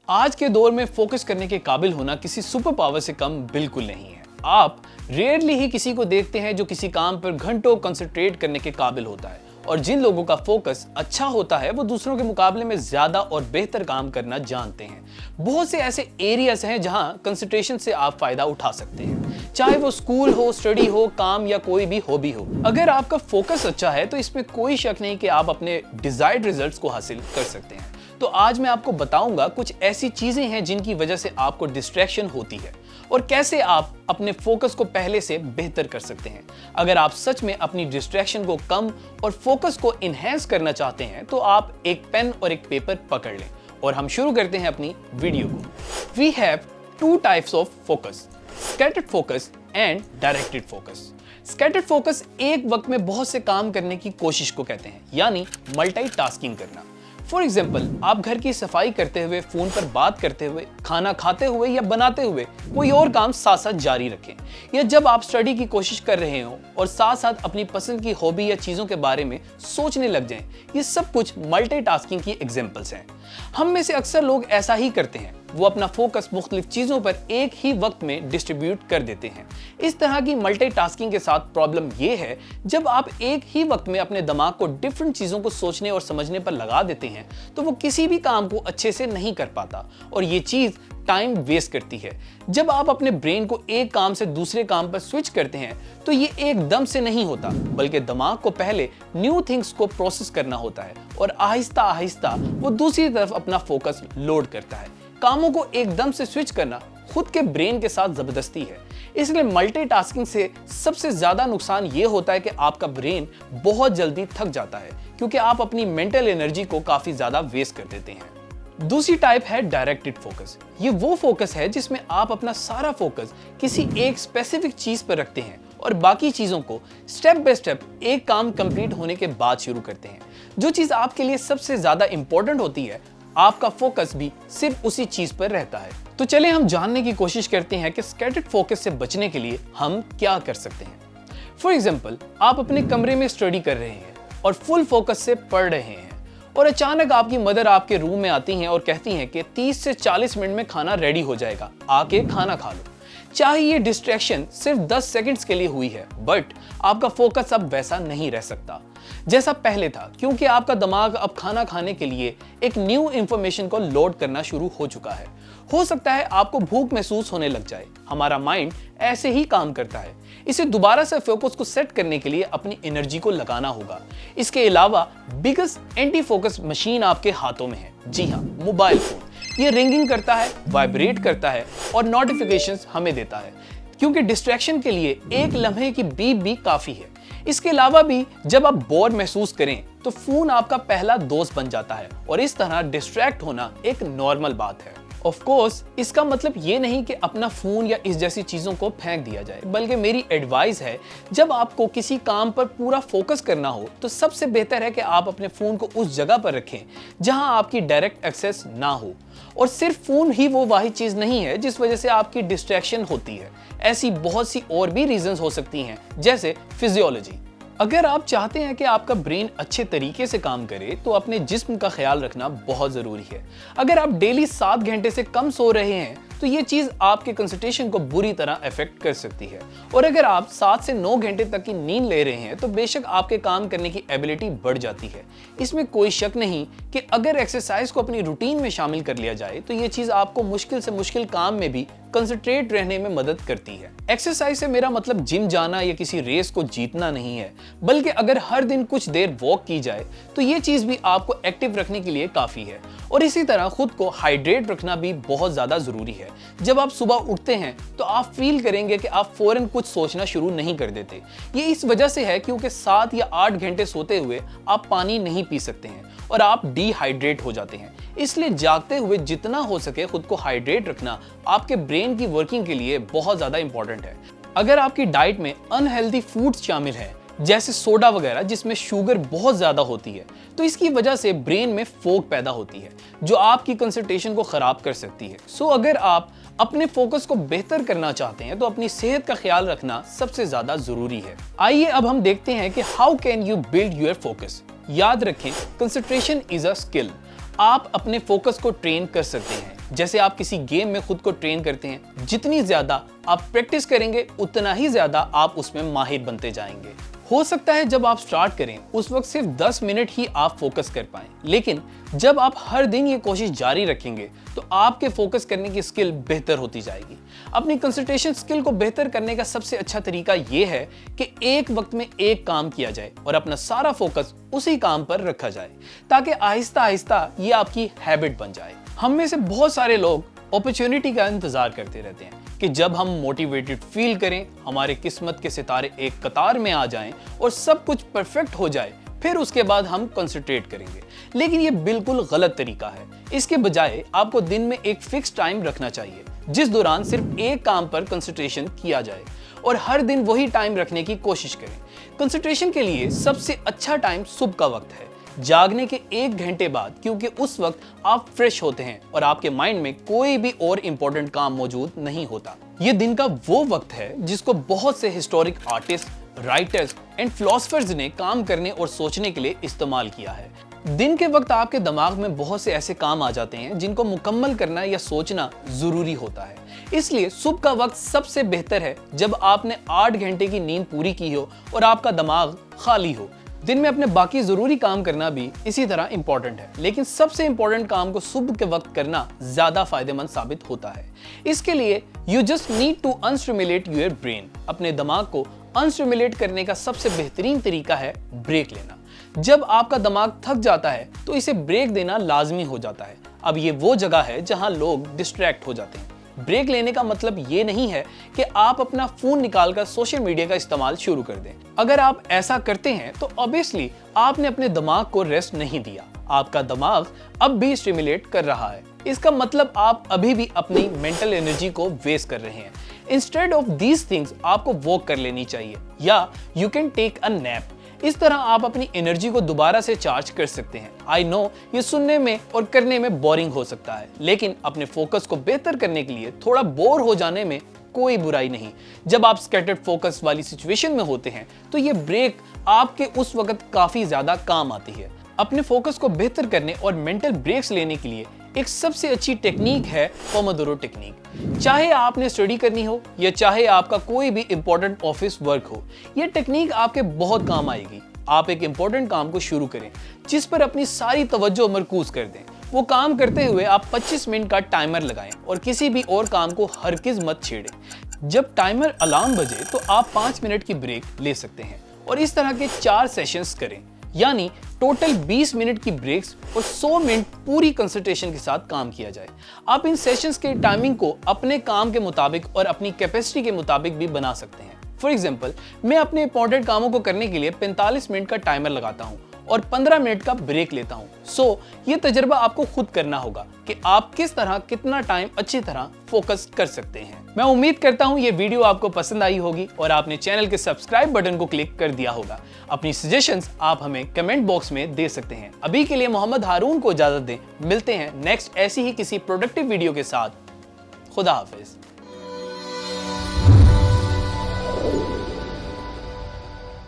आज के दौर में फोकस करने के काबिल होना किसी सुपर पावर से कम बिल्कुल नहीं है। आप रेयरली ही किसी को देखते हैं जो किसी काम पर घंटों कंसंट्रेट करने के काबिल होता है, और जिन लोगों का फोकस अच्छा होता है वो दूसरों के मुकाबले में ज्यादा और बेहतर काम करना जानते हैं। बहुत से ऐसे एरियाज हैं जहां कंसंट्रेशन से आप फायदा उठा सकते हैं, चाहे वो स्कूल हो, स्टडी हो, काम या कोई भी हॉबी हो। अगर आपका फोकस अच्छा है तो इसमें कोई शक नहीं कि आप अपने डिजायर्ड रिजल्ट्स को हासिल कर सकते हैं। तो आज मैं आपको बताऊंगा कुछ ऐसी चीजें हैं जिनकी वजह से आपको डिस्ट्रैक्शन होती है और कैसे आप अपने फोकस को पहले से बेहतर कर सकते हैं। अगर आप सच में अपनी डिस्ट्रैक्शन को कम और फोकस को इनहेंस करना चाहते हैं तो आप एक पेन और एक पेपर पकड़ लें और हम शुरू करते हैं अपनी वीडियो को। We have two types of focus, scattered focus and directed focus. Scattered focus एक वक्त में बहुत से काम करने की कोशिश को कहते हैं, यानी मल्टीटास्किंग करना। फॉर एग्जाम्पल, आप घर की सफाई करते हुए, फोन पर बात करते हुए, खाना खाते हुए या बनाते हुए कोई और काम साथ साथ जारी रखें, या जब आप स्टडी की कोशिश कर रहे हो और साथ साथ अपनी पसंद की हॉबी या चीजों के बारे में सोचने लग जाएं। ये सब कुछ मल्टीटास्किंग की एग्जांपल्स हैं। हम में से अक्सर लोग ऐसा ही करते हैं, वो अपना फोकस मुख्तलिफ चीजों पर एक ही वक्त में डिस्ट्रीब्यूट कर देते हैं। इस तरह की मल्टीटास्किंग के साथ प्रॉब्लम यह है, जब आप एक ही वक्त में अपने दिमाग को डिफरेंट चीजों को सोचने और समझने पर लगा देते हैं तो वो किसी भी काम को अच्छे से नहीं कर पाता और ये चीज टाइम वेस्ट करती है। जब आप अपने ब्रेन को एक काम से दूसरे काम पर स्विच करते हैं तो ये एकदम से नहीं होता, बल्कि दिमाग को पहले न्यू थिंग्स को प्रोसेस करना होता है और आहिस्ता आहिस्ता वो दूसरी तरफ अपना फोकस लोड करता है। कामों को एकदम से स्विच करना खुद के ब्रेन के साथ जबरदस्ती है। इसलिए मल्टीटास्किंग से सबसे ज्यादा नुकसान ये होता है कि आपका ब्रेन बहुत जल्दी थक जाता है, क्योंकि आप अपनी मेंटल एनर्जी को काफी ज्यादा वेस्ट कर देते हैं। दूसरी टाइप है डायरेक्टेड फोकस। ये वो फोकस है जिसमें आप अपना सारा फोकस किसी एक स्पेसिफिक चीज पर रखते हैं और बाकी चीजों को स्टेप बाय स्टेप एक काम कंप्लीट होने के बाद शुरू करते हैं। जो चीज आपके लिए सबसे ज्यादा इंपॉर्टेंट होती है, आपका फोकस भी सिर्फ उसी चीज पर रहता है। तो चलिए हम जानने की कोशिश करते हैं कि स्कैटर्ड फोकस से बचने के लिए हम क्या कर सकते हैं। फॉर एग्जाम्पल, आप अपने कमरे में स्टडी कर रहे हैं और फुल फोकस से पढ़ रहे हैं और अचानक आपकी मदर आपके रूम में आती हैं और कहती हैं कि 30 से 40 मिनट में खाना रेडी हो जाएगा, आके खाना खा लो। चाहे ये डिस्ट्रैक्शन सिर्फ 10 सेकंड्स के लिए हुई है, बट आपका फोकस अब वैसा नहीं रह सकता जैसा पहले था, क्योंकि आपका दिमाग अब खाना खाने के लिए एक न्यू इंफॉर्मेशन को लोड करना शुरू हो चुका है। हो सकता है आपको भूख महसूस होने लग जाए। हमारा माइंड ऐसे ही काम करता है। इसे दोबारा से फोकस को सेट करने के लिए अपनी एनर्जी को लगाना होगा। इसके अलावा बिगेस्ट एंटी फोकस मशीन आपके हाथों में है। जी हाँ, मोबाइल फोन। ये रिंगिंग करता है, वाइब्रेट करता है और नोटिफिकेशंस हमें देता है, क्योंकि डिस्ट्रैक्शन के लिए एक लम्हे की बीप भी काफी है। इसके अलावा भी जब आप बोर महसूस करें तो फोन आपका पहला दोस्त बन जाता है और इस तरह डिस्ट्रैक्ट होना एक नॉर्मल बात है। ऑफ कोर्स, इसका मतलब ये नहीं कि अपना फोन या इस जैसी चीजों को फेंक दिया जाए, बल्कि मेरी एडवाइस है, जब आपको किसी काम पर पूरा फोकस करना हो तो सबसे बेहतर है कि आप अपने फोन को उस जगह पर रखें जहां आपकी डायरेक्ट एक्सेस ना हो। और सिर्फ फोन ही वो वाहिद चीज नहीं है जिस वजह से आपकी डिस्ट्रैक्शन होती है। ऐसी बहुत सी और भी रीजंस हो सकती हैं, जैसे फिजियोलॉजी। अगर आप चाहते हैं कि आपका ब्रेन अच्छे तरीके से काम करे तो अपने जिस्म का ख्याल रखना बहुत जरूरी है। अगर आप डेली 7 घंटे से कम सो रहे हैं तो ये चीज आपके कंसंट्रेशन को बुरी तरह अफेक्ट कर सकती है, और अगर आप 7 से 9 घंटे तक की नींद ले रहे हैं तो बेशक आपके काम करने की एबिलिटी बढ़ जाती है। इसमें कोई शक नहीं कि अगर एक्सरसाइज को अपनी रूटीन में शामिल कर लिया जाए तो ये चीज आपको मुश्किल से मुश्किल काम में भी कंसंट्रेट रहने में मदद करती है। एक्सरसाइज से मेरा मतलब जिम जाना या किसी रेस को जीतना नहीं है, बल्कि अगर हर दिन कुछ देर वॉक की जाए तो ये चीज भी आपको एक्टिव रखने के लिए काफी है। और इसी तरह खुद को हाइड्रेट रखना भी बहुत ज्यादा जरूरी है। जब आप सुबह उठते हैं तो आप फील करेंगे कि आप फौरन कुछ सोचना शुरू नहीं कर देते। ये इस वजह से है क्योंकि 7 या 8 घंटे सोते हुए आप पानी नहीं पी सकते हैं और आप डिहाइड्रेट हो जाते हैं। इसलिए जागते हुए जितना हो सके खुद को हाइड्रेट रखना आपके ब्रेन की वर्किंग के लिए बहुत ज्यादा इंपॉर्टेंट है। अगर आपकी डाइट में अनहेल्दी फूड्स शामिल हैं, जैसे सोडा वगैरह जिसमें शुगर बहुत ज्यादा होती है, तो इसकी वजह से ब्रेन में फोग पैदा होती है जो आपकी कंसंट्रेशन को खराब कर सकती है। सो अगर आप अपने फोकस को बेहतर करना चाहते हैं तो अपनी सेहत का ख्याल रखना सबसे ज्यादा जरूरी है। आइए अब हम देखते हैं कि how can you build your focus. याद रखें, कंसंट्रेशन इज अ स्किल। आप अपने फोकस को ट्रेन कर सकते हैं। जैसे आप किसी गेम में खुद को ट्रेन करते हैं, जितनी ज्यादा आप प्रैक्टिस करेंगे उतना ही ज्यादा आप उसमें माहिर बनते जाएंगे। हो सकता है जब आप स्टार्ट करें उस वक्त सिर्फ 10 मिनट ही आप फोकस कर पाएं, लेकिन जब आप हर दिन ये कोशिश जारी रखेंगे तो आपके फोकस करने की स्किल बेहतर होती जाएगी। अपनी कंसंट्रेशन स्किल को बेहतर करने का सबसे अच्छा तरीका ये है कि एक वक्त में एक काम किया जाए और अपना सारा फोकस उसी काम पर रखा जाए, ताकि आहिस्ता आहिस्ता ये आपकी हैबिट बन जाए। हम में से बहुत सारे लोग अपॉर्चुनिटी का इंतजार करते रहते हैं कि जब हम मोटिवेटेड फील करें, हमारे किस्मत के सितारे एक कतार में आ जाएं और सब कुछ परफेक्ट हो जाए, फिर उसके बाद हम कंसंट्रेट करेंगे। लेकिन ये बिल्कुल गलत तरीका है। इसके बजाय आपको दिन में एक फिक्स टाइम रखना चाहिए जिस दौरान सिर्फ एक काम पर कंसंट्रेशन किया जाए, और हर दिन वही टाइम रखने की कोशिश करें। कंसंट्रेशन के लिए सबसे अच्छा टाइम सुबह का वक्त है, जागने के 1 घंटे बाद, क्योंकि उस वक्त आप फ्रेश होते हैं और आपके माइंड में कोई भी और इम्पोर्टेंट काम मौजूद नहीं होता। ये दिन का वो वक्त है जिसको बहुत से historic artist, writers and philosophers ने काम करने और सोचने के लिए इस्तेमाल किया है। दिन के वक्त आपके दिमाग में बहुत से ऐसे काम आ जाते हैं जिनको मुकम्मल करना या सोचना जरूरी होता है। इसलिए सुबह का वक्त सबसे बेहतर है जब आपने 8 घंटे की नींद पूरी की हो और आपका दिमाग खाली हो। दिन में अपने बाकी जरूरी काम करना भी इसी तरह इंपॉर्टेंट है, लेकिन सबसे इंपॉर्टेंट काम को सुबह के वक्त करना ज्यादा फायदेमंद साबित होता है। इसके लिए you just need to unstimulate your brain. अपने दिमाग को अनस्टिमुलेट करने का सबसे बेहतरीन तरीका है ब्रेक लेना। जब आपका दिमाग थक जाता है तो इसे ब्रेक देना लाजमी हो जाता है। अब ये वो जगह है जहां लोग डिस्ट्रैक्ट हो जाते हैं। ब्रेक लेने का मतलब ये नहीं है कि आप अपना फोन निकालकर सोशल मीडिया का इस्तेमाल शुरू कर दें। अगर आप ऐसा करते हैं तो ऑब्वियसली आपने अपने दिमाग को रेस्ट नहीं दिया। आपका दिमाग अब भी स्टिमुलेट कर रहा है। इसका मतलब आप अभी भी अपनी मेंटल एनर्जी को वेस्ट कर रहे हैं। इंस्टेड ऑफ दीज थिंग्स आपको वॉक कर लेनी चाहिए, या you can take a nap. इस तरह आप अपनी एनर्जी को दोबारा से चार्ज कर सकते हैं। आई नो ये सुनने में और करने में बोरिंग हो सकता है, लेकिन अपने फोकस को बेहतर करने के लिए थोड़ा बोर हो जाने में कोई बुराई नहीं। जब आप स्कैटर्ड फोकस वाली सिचुएशन में होते हैं तो ये ब्रेक आपके उस वक्त काफी ज्यादा काम आती है। अपने फोकस को बेहतर करने और मेंटल ब्रेक्स लेने के लिए एक सबसे अच्छी टेक्निक है पोमोडोरो टेक्निक। चाहे आपने स्टडी करनी हो या चाहे आपका कोई भी इंपॉर्टेंट ऑफिस वर्क हो, यह टेक्निक आपके बहुत काम आएगी। आप एक इंपॉर्टेंट काम को शुरू करें जिस पर अपनी सारी तवज्जो मरकूज कर दें। वो काम करते हुए आप 25 मिनट का टाइमर लगाएं और किसी भी और काम को हरगिज मत छेड़ें। जब टाइमर अलार्म बजे तो आप 5 मिनट की ब्रेक ले सकते हैं और इस तरह के 4 सेशंस करें, यानी टोटल 20 मिनट की ब्रेक्स और 100 मिनट पूरी कंसंट्रेशन के साथ काम किया जाए। आप इन सेशंस के टाइमिंग को अपने काम के मुताबिक और अपनी कैपेसिटी के मुताबिक भी बना सकते हैं। फॉर एग्जांपल, मैं अपने इंपॉर्टेंट कामों को करने के लिए 45 मिनट का टाइमर लगाता हूं और 15 मिनट का ब्रेक लेता हूं। सो ये तजर्बा आपको खुद करना होगा कि आप किस तरह कितना टाइम अच्छी तरह फोकस कर सकते हैं। मैं उम्मीद करता हूं ये वीडियो आपको पसंद आई होगी और आपने चैनल के सब्सक्राइब बटन को क्लिक कर दिया होगा। अपनी सजेशंस आप हमें कमेंट बॉक्स में दे सकते हैं। अभी के लिए मोहम्मद हारून को इजाजत दें। मिलते हैं नेक्स्ट ऐसी ही किसी प्रोडक्टिव वीडियो के साथ। खुदा हाफिज।